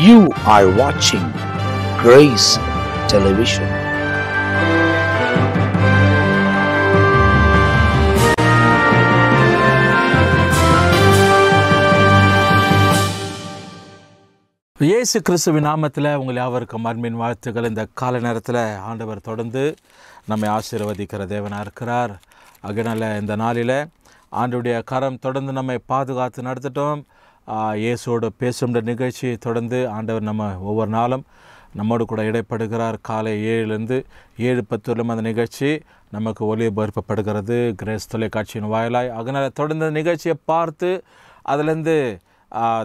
You are watching Grace Television. இயேசு கிறிஸ்துவின் நாமத்தில் உங்கள் யாவருக்கும் அன்பின் வாழ்த்துக்கள். இந்த கால நேரத்தில் ஆண்டவர் தொடர்ந்து நம்மை ஆசீர்வதிக்கிற தேவனாக இருக்கிறார். அதனால் இந்த நாளில் ஆண்டவருடைய கரம் தொடர்ந்து நம்மை பாதுகாத்து நடத்திட்டோம். இயேசுவோடு பேசுகின்ற நிகழ்ச்சி தொடர்ந்து ஆண்டவர் நம்ம ஒவ்வொரு நாளும் நம்மோடு கூட இடைப்படுகிறார். காலை 7லேருந்து 7:10 அந்த நிகழ்ச்சி நமக்கு ஒளிபரப்பப்படுகிறது கிரேஸ் தொலைக்காட்சியின் வாயிலாய். அதனால் தொடர்ந்து நிகழ்ச்சியை பார்த்து அதிலேருந்து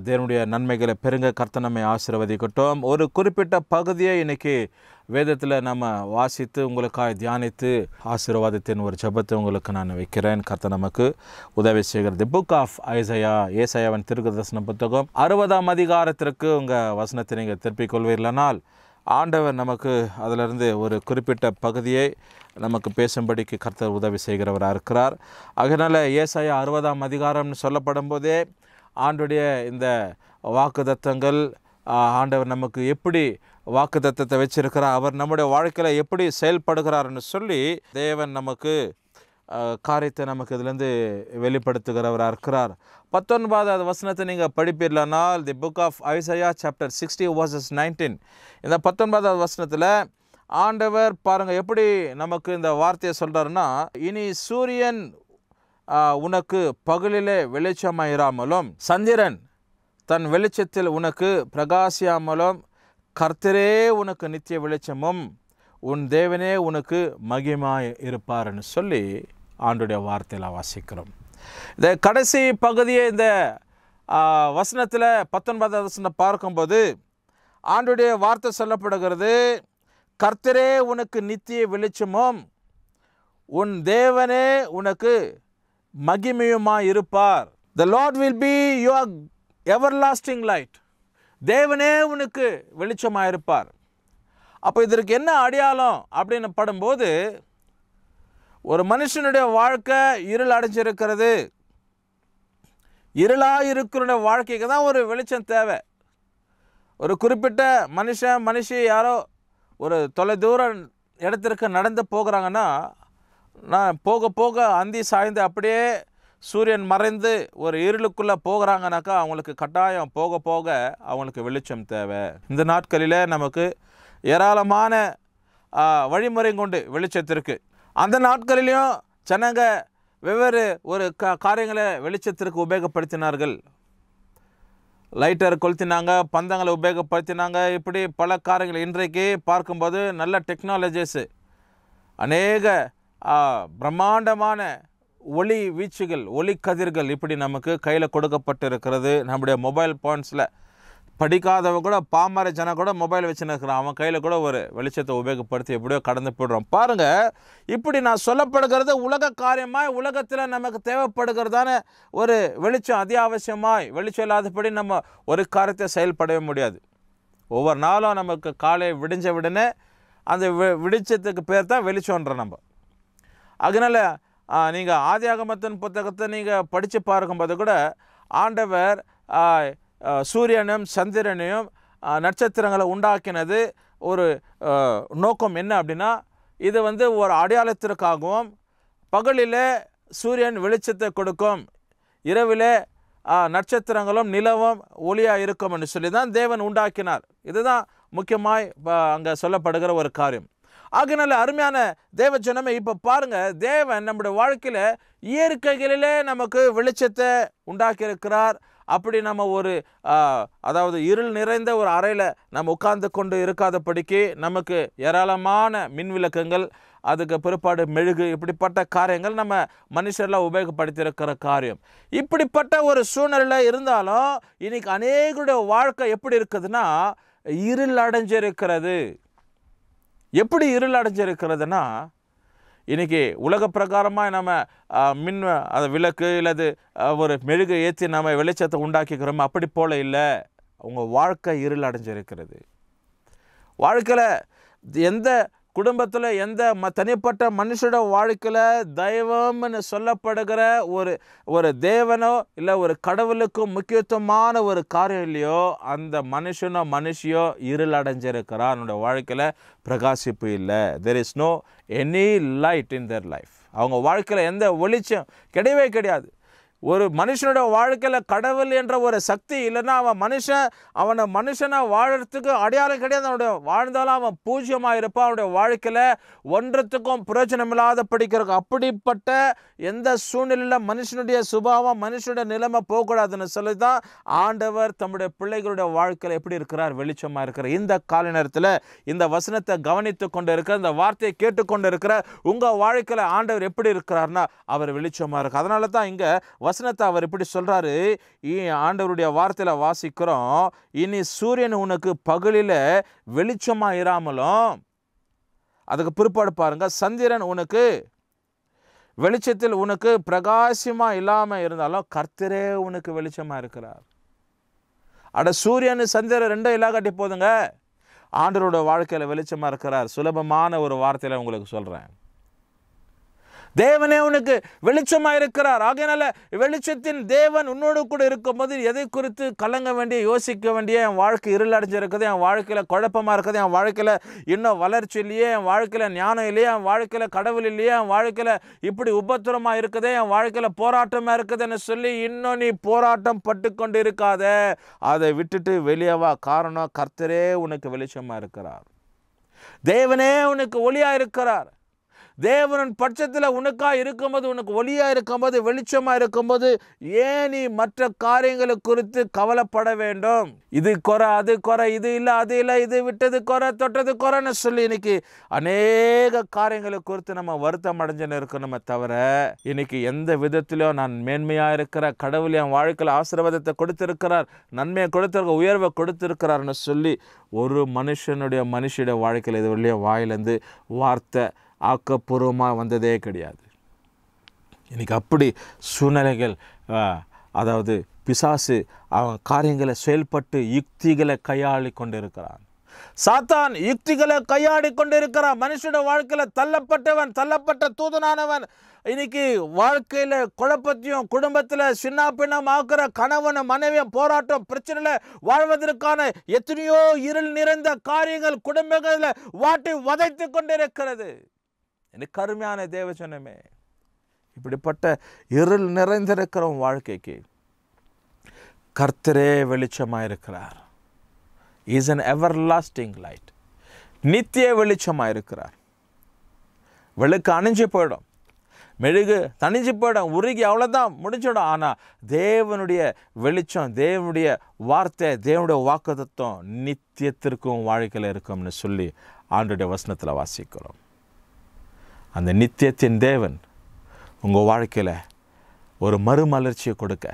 தேவனுடைய நன்மைகளை பெருங்க கர்த்தர் நம்மை ஆசீர்வதிக்கட்டும். ஒரு குறிப்பிட்ட பகுதியை இன்றைக்கி வேதத்தில் நம்ம வாசித்து உங்களுக்காக தியானித்து ஆசீர்வாதத்தின் ஒரு ஜெபத்தை உங்களுக்கு நான் வைக்கிறேன். கர்த்தர் நமக்கு உதவி செய்கிறது. தி புக் ஆஃப் ஏசாயாவின் தீர்க்கதரிசன புத்தகம் 60ஆம் அதிகாரத்திற்கு உங்கள் வசனத்தை நீங்கள் திருப்பிக் கொள்வீர்களானால் ஆண்டவர் நமக்கு அதிலிருந்து ஒரு குறிப்பிட்ட பகுதியை நமக்கு பேசும்படிக்கு கர்த்தர் உதவி செய்கிறவராக இருக்கிறார். அதனால் ஏசாயா 60ஆம் அதிகாரம்னு சொல்லப்படும் போதே ஆண்டுடைய இந்த வாக்குத்தத்தங்கள் ஆண்டவர் நமக்கு எப்படி வாக்குத்தத்தத்தை வச்சிருக்கிறார், அவர் நம்முடைய வாழ்க்கையில் எப்படி செயல்படுகிறார்னு சொல்லி தேவன் நமக்கு காரியத்தை நமக்கு இதிலேருந்து வெளிப்படுத்துகிறவராக இருக்கிறார். 19வது வசனத்தை நீங்கள் படிப்பீர்களானால் the book of Isaiah chapter 60:19 இந்த 19வது வசனத்தில் ஆண்டவர் பாருங்கள் எப்படி நமக்கு இந்த வார்த்தையை சொல்கிறாருன்னா, இனி சூரியன் உனக்கு பகலிலே வெளிச்சமாயிராமலும் சந்திரன் தன் வெளிச்சத்தில் உனக்கு பிரகாசியாமலும் கர்த்தரே உனக்கு நித்திய வெளிச்சமும் உன் தேவனே உனக்கு மகிமாய் இருப்பார்னு சொல்லி ஆண்டுடைய வார்த்தையில் வாசிக்கிறோம். இந்த கடைசி பகுதியை இந்த வசனத்தில் 19வது வசனம் பார்க்கும்போது ஆண்டுடைய வார்த்தை சொல்லப்படுகிறது, கர்த்தரே உனக்கு நித்திய வெளிச்சமும் உன் தேவனே உனக்கு மகிமையுமாய் இருப்பார். The Lord will be your everlasting light. தேவனே உனக்கு வெளிச்சமாக இருப்பார். அப்போ இதற்கு என்ன அடையாளம் அப்படின்னு படும்போது, ஒரு மனுஷனுடைய வாழ்க்கை இருள் அடைஞ்சிருக்கிறது. இருளாக இருக்கிற வாழ்க்கைக்கு தான் ஒரு வெளிச்சம் தேவை. ஒரு குறிப்பிட்ட மனுஷி யாரோ ஒரு தொலைதூர இடத்திற்கு நடந்து போகிறாங்கன்னா, நான் போக போக அந்தி சாய்ந்து அப்படியே சூரியன் மறைந்து ஒரு இருளுக்குள்ளே போகிறாங்கனாக்கா அவங்களுக்கு கட்டாயம் போக போக அவங்களுக்கு வெளிச்சம் தேவை. இந்த நாட்களில் நமக்கு ஏராளமான வழிமுறை கொண்டு வெளிச்சத்திற்கு, அந்த நாட்களிலையும் ஜனங்க வெவ்வேறு ஒரு காரியங்களை வெளிச்சத்திற்கு உபயோகப்படுத்தினார்கள். லைட்டர் கொளுத்தினாங்க, பந்தங்களை உபயோகப்படுத்தினாங்க, இப்படி பல காரியங்கள். இன்றைக்கு பார்க்கும்போது நல்ல டெக்னாலஜிஸு, அநேக பிரம்மாண்டமான ஒளி வீச்சுகள், ஒளி கதிர்கள் இப்படி நமக்கு கையில் கொடுக்கப்பட்டு இருக்கிறது. நம்முடைய மொபைல் ஃபோன்ஸில் படிக்காதவங்க கூட, பாமர ஜன கூட மொபைல் வச்சுன்னு இருக்கிறான். அவன் கையில் கூட ஒரு வெளிச்சத்தை உபயோகப்படுத்தி எப்படியோ கடந்து போய்டுறோம். பாருங்கள், இப்படி நான் சொல்லப்படுகிறது உலக காரியமாய் உலகத்தில் நமக்கு தேவைப்படுகிறதான ஒரு வெளிச்சம் அத்தியாவசியமாய். வெளிச்சம் இல்லாதபடி நம்ம ஒரு காரியத்தை செயல்படவே முடியாது. ஒவ்வொரு நாளும் நமக்கு காலை விடிஞ்ச உடனே அந்த வெளிச்சத்துக்கு பேர் தான் வெளிச்சம்ன்ற நம்ம. அதனால் நீங்கள் ஆதியாகமத்தின் புத்தகத்தை நீங்கள் படித்து பார்க்கும்போது கூட ஆண்டவர் சூரியனையும் சந்திரனையும் நட்சத்திரங்களை உண்டாக்கினது ஒரு நோக்கம் என்ன அப்படின்னா, இது ஒரு அடையாளத்திற்காகவும், பகலில் சூரியன் வெளிச்சத்தை கொடுக்கும், இரவில் நட்சத்திரங்களும் நிலவும் ஒளியாக இருக்கும்னு சொல்லி தான் தேவன் உண்டாக்கினார். இதுதான் முக்கியமாய் அங்கே சொல்லப்படுகிற ஒரு காரியம். ஆகினால அருமையான தேவ ஜனமே, இப்போ பாருங்கள், தேவன் நம்முடைய வாழ்க்கையில் இயற்கைகளிலே நமக்கு வெளிச்சத்தை உண்டாக்கியிருக்கிறார். அப்படி நம்ம ஒரு அதாவது இருள் நிறைந்த ஒரு அறையில் நம்ம உட்கார்ந்து கொண்டு இருக்காதபடிக்கு நமக்கு ஏராளமான மின் விளக்குகள், அதுக்கு பிற்பாடு மெழுகு, இப்படிப்பட்ட காரியங்கள் நம்ம மனுஷர்லாம் உபயோகப்படுத்தியிருக்கிற காரியம். இப்படிப்பட்ட ஒரு சூழ்நிலை இருந்தாலும் இன்னைக்கு அநேகருடைய வாழ்க்கை எப்படி இருக்குதுன்னா இருள் அடைஞ்சிருக்கிறது. எப்படி இருள் அடைஞ்சிருக்கிறதுனா, இன்றைக்கி உலக பிரகாரமாக நம்ம மின் அதை விளக்கு இல்லது ஒரு மெழுகு ஏற்றி நம்ம வெளிச்சத்தை உண்டாக்கிக்கிறோம். அப்படி போல் இல்லை, உங்கள் வாழ்க்கை இருள் அடைஞ்சிருக்கிறது. வாழ்க்கையில் எந்த குடும்பத்தில் எந்த தனிப்பட்ட மனுஷோட வாழ்க்கையில் தெய்வம்னு சொல்லப்படுகிற ஒரு தேவனோ இல்லை ஒரு கடவுளுக்கும் முக்கியத்துவமான ஒரு காரியம் இல்லையோ அந்த மனுஷியோ இருள் அடைஞ்சிருக்கிறார். அவனோட வாழ்க்கையில் பிரகாசிப்பு இல்லை. there is no any light in their life. அவங்க வாழ்க்கையில் எந்த வெளிச்சம் கிடையவே கிடையாது. ஒரு மனுஷனோட வாழ்க்கையில் கடவுள் என்ற ஒரு சக்தி இல்லைன்னா அவனை மனுஷனாக வாழறதுக்கு அடையாளம் கிடையாது. அவனுடைய வாழ்ந்தாலும் அவன் பூஜ்யமாக இருப்பான். அவனுடைய வாழ்க்கையில் ஒன்றத்துக்கும் பிரயோஜனம் இல்லாத படிக்கிறதுக்கு அப்படிப்பட்ட எந்த சூழ்நிலையில் மனுஷனுடைய சுபாவம் மனுஷனுடைய நிலைமை போகக்கூடாதுன்னு சொல்லி தான் ஆண்டவர் தம்முடைய பிள்ளைகளுடைய வாழ்க்கையில் எப்படி இருக்கிறார்? வெளிச்சமாக இருக்கிறார். இந்த கால நேரத்தில் இந்த வசனத்தை கவனித்து கொண்டு இருக்கிற இந்த வார்த்தையை கேட்டுக்கொண்டு இருக்கிற உங்கள் வாழ்க்கையில் ஆண்டவர் எப்படி இருக்கிறார்னா அவர் வெளிச்சமாக இருக்கு. அதனால தான் இங்கே வசனத்தை அவர் இப்படி சொல்றாரு. ஆண்டவருடைய வார்த்தையில வாசிக்கிறோம், இனி சூரியன் உனக்கு பகலில் வெளிச்சமா இராமலும், அதுக்கு பிற்பாடு பாருங்க, சந்திரன் உனக்கு வெளிச்சத்தில் உனக்கு பிரகாசமா இல்லாம இருந்தாலும் கர்த்தரே உனக்கு வெளிச்சமா இருக்கிறார். சூரியன் சந்திரன் ரெண்டும் இல்லாகாட்டி போதுங்க, ஆண்டவருடைய வாழ்க்கையில வெளிச்சமா இருக்கிறார். சுலபமான ஒரு வார்த்தையில உங்களுக்கு சொல்றேன், தேவனே உனக்கு வெளிச்சமாக இருக்கிறார். ஆகையினால வெளிச்சத்தின் தேவன் உன்னோடு கூட இருக்கும்போது எதை குறித்து கலங்க வேண்டிய யோசிக்க வேண்டிய, என் வாழ்க்கை இருள் அடைஞ்சிருக்குது, என் வாழ்க்கையில் குழப்பமாக இருக்குது, என் வாழ்க்கையில் இன்னும் வளர்ச்சி இல்லையே, என் வாழ்க்கையில் ஞானம் இல்லையே, என் வாழ்க்கையில் கடவுள் இல்லையே, என் வாழ்க்கையில் இப்படி உபத்திரமாக இருக்குது, என் வாழ்க்கையில் போராட்டமாக இருக்குதுன்னு சொல்லி இன்னும் நீ போராட்டம் பட்டு கொண்டு இருக்காத. அதை விட்டுட்டு வெளியே வா. காரணம் கர்த்தரே உனக்கு வெளிச்சமாக இருக்கிறார். தேவனே உனக்கு ஒளியாக இருக்கிறார். தேவனின் பட்சத்தில் உனக்காக இருக்கும்போது, உனக்கு ஒளியாக இருக்கும்போது, வெளிச்சமாக இருக்கும்போது ஏன் நீ மற்ற காரியங்களை குறித்து கவலைப்பட வேண்டும்? இது குறை, அது குறை, இது இல்லை, அது இல்லை, இது விட்டது குறை, தொட்டது குறைன்னு சொல்லி இன்னைக்கு அநேக காரியங்களை குறித்து நம்ம வருத்தம் அடைஞ்சுன்னு இருக்கணுமே தவிர, இன்னைக்கு எந்த விதத்திலும் நான் மேன்மையாக இருக்கிற கடவுள் என் வாழ்க்கையில் ஆசீர்வாதத்தை கொடுத்திருக்கிறார், நன்மையை கொடுத்திருக்க, உயர்வை கொடுத்திருக்கிறார்னு சொல்லி ஒரு மனுஷனுடைய வாழ்க்கையில் இது வெளியே வாயிலேருந்து வார்த்தை ஆக்கப்பூர்வமாக வந்ததே கிடையாது. இன்றைக்கி அப்படி சூழ்நிலைகள், அதாவது பிசாசு அவன் காரியங்களை செயல்பட்டு யுக்திகளை கையாளி கொண்டு இருக்கிறான். சாத்தான் யுக்திகளை கையாடி கொண்டு இருக்கிறான். மனுஷனுடைய வாழ்க்கையில் தள்ளப்பட்ட தூதனானவன் இன்னைக்கு வாழ்க்கையில் குழப்பத்தையும் குடும்பத்தில் சின்ன பின்னம் ஆக்குற கணவன் மனைவியும் போராட்டம் பிரச்சனையில் வாழ்வதற்கான எத்தனையோ இருள் நிறைந்த காரியங்கள் குடும்பங்களில் வாட்டி வதைத்து கொண்டிருக்கிறது. எனக்கு கருமையான தேவஜனமே, இப்படிப்பட்ட இருள் நிறைந்திருக்கிற வாழ்க்கைக்கு கர்த்தரே வெளிச்சமாக இருக்கிறார். Is an everlasting light. நித்திய வெளிச்சமாக இருக்கிறார். விளக்கு அணிஞ்சு போயிடும், மெழுகு தணிஞ்சு போயிடும், உருகி அவ்வளோதான் முடிஞ்சிடும். ஆனால் தேவனுடைய வெளிச்சம், தேவனுடைய வார்த்தை, தேவனுடைய வாக்குத்தத்தம் நித்தியத்திற்கும் வாழ்க்கையில் இருக்கும்னு சொல்லி ஆண்டவருடைய வசனத்தில் வாசிக்கிறோம். அந்த நித்தியத்தின் தேவன் உங்கள் வாழ்க்கையில் ஒரு மறுமலர்ச்சியை கொடுக்க,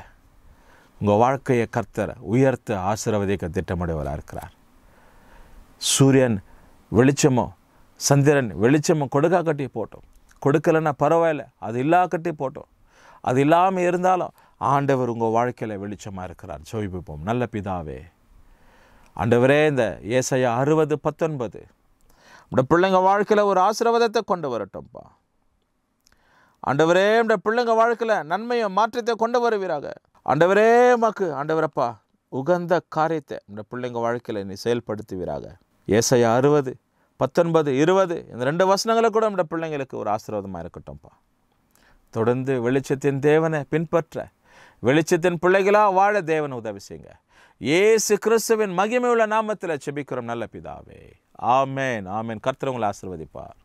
உங்கள் வாழ்க்கையை கர்த்தர் உயர்த்த ஆசீர்வதிக்க திட்டமிடுவராக இருக்கிறார். சூரியன் வெளிச்சமோ சந்திரன் வெளிச்சமோ கொடுக்காக்கட்டி போட்டோம், கொடுக்கலைன்னா பரவாயில்ல, அது இல்லாக்கட்டி போட்டோம். அது இல்லாமல் இருந்தாலும் ஆண்டவர் உங்கள் வாழ்க்கையில் வெளிச்சமாக இருக்கிறார். ஜெபிப்போம். நல்ல பிதாவே, ஆண்டவரே, இந்த ஏசாயா 60:19 இந்த பிள்ளைங்க வாழ்க்கையில் ஒரு ஆசீர்வாதத்தை கொண்டு வரட்டும்ப்பா. ஆண்டவரே, இந்த பிள்ளைங்க வாழ்க்கையில் நன்மையை மாற்றத்தை கொண்டு வருவீராக. ஆண்டவரே, மக்கு ஆண்டவரப்பா உகந்த காரியத்தை இந்த பிள்ளைங்க வாழ்க்கையில் நீ செயல்படுத்துவீராக. ஏசாயா 60:19-20 இந்த 2 வசனங்களை கூட இந்த பிள்ளைங்களுக்கு ஒரு ஆசீர்வாதமாக இருக்கட்டும்ப்பா. தொடர்ந்து வெளிச்சத்தின் தேவனை பின்பற்ற, வெளிச்சத்தின் பிள்ளைகளாக வாழ தேவன் உதவி செய்யுங்க. இயேசு கிறிஸ்துவின் மகிமையுள்ள நாமத்தில் ஜெபிக்கிறோம் நல்ல பிதாவே. ஆமென், ஆமென். கர்த்தர் உங்களை ஆசீர்வதிப்பார்.